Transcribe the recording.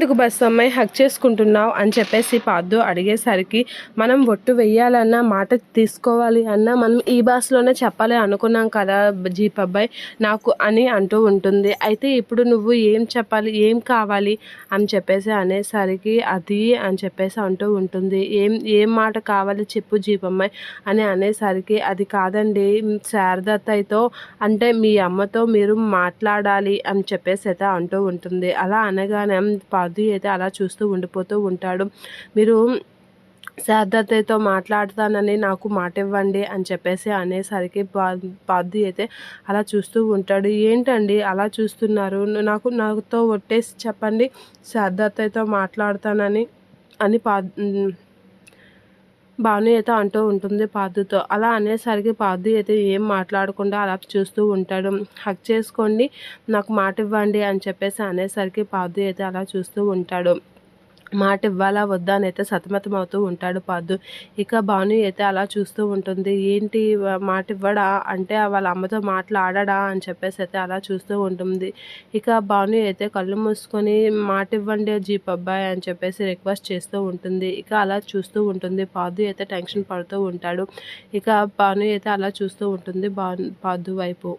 నువ్వెందుకు బస్సు అమ్మాయి హగ్ చేసుకుంటున్నావు అని చెప్పేసి పాద్దు అడిగేసరికి, మనం ఒట్టు వెయ్యాలన్నా, మాట తీసుకోవాలి అన్నా మనం ఈ భాషలోనే చెప్పాలి అనుకున్నాం కదా జీప్ అబ్బాయి నాకు అని అంటూ ఉంటుంది. అయితే ఇప్పుడు నువ్వు ఏం చెప్పాలి, ఏం కావాలి అని చెప్పేసి అనేసరికి అది అని చెప్పేసి అంటూ ఉంటుంది. ఏం ఏం మాట కావాలి చెప్పు జీప్ అమ్మాయి అని అనేసరికి, అది కాదండి శారదత్తయ్యతో అంటే మీ అమ్మతో మీరు మాట్లాడాలి అని చెప్పేసి అయితే అంటూ ఉంటుంది. అలా అనగానే పాదు అయితే అలా చూస్తూ ఉండిపోతూ ఉంటాడు. మీరు శారదత్తయ్యతో మాట్లాడతానని నాకు మాట ఇవ్వండి అని చెప్పేసి అనేసరికి పాదు అయితే అలా చూస్తూ ఉంటాడు. ఏంటండి అలా చూస్తున్నారు, నాతో ఒట్టేసి చెప్పండి శారదత్తయ్యతో మాట్లాడతానని అని భాను అయితే అంటూ ఉంటుంది పాదుతో. అలా అనేసరికి పాదు అయితే ఏం మాట్లాడకుండా అలా చూస్తూ ఉంటాడు. హగ్ చేసుకోండి, నాకు మాట ఇవ్వండి అని చెప్పేసి అనేసరికి పాదు అయితే అలా చూస్తూ ఉంటాడు. మాట ఇవ్వాలా వద్దా అని అయితే సతమతం అవుతూ ఉంటాడు పాదు. ఇక భాను అయితే అలా చూస్తూ ఉంటుంది. ఏంటి మాట ఇవ్వడా అంటే వాళ్ళ అమ్మతో మాట్లాడడా అని చెప్పేసి అయితే అలా చూస్తూ ఉంటుంది. ఇక భాను అయితే కళ్ళు మూసుకొని మాట ఇవ్వండి జీప్ అబ్బాయి అని చెప్పేసి రిక్వెస్ట్ చేస్తూ ఉంటుంది. ఇక అలా చూస్తూ ఉంటుంది. పాదు అయితే టెన్షన్ పడుతూ ఉంటాడు. ఇక భాను అయితే అలా చూస్తూ ఉంటుంది పాదు వైపు.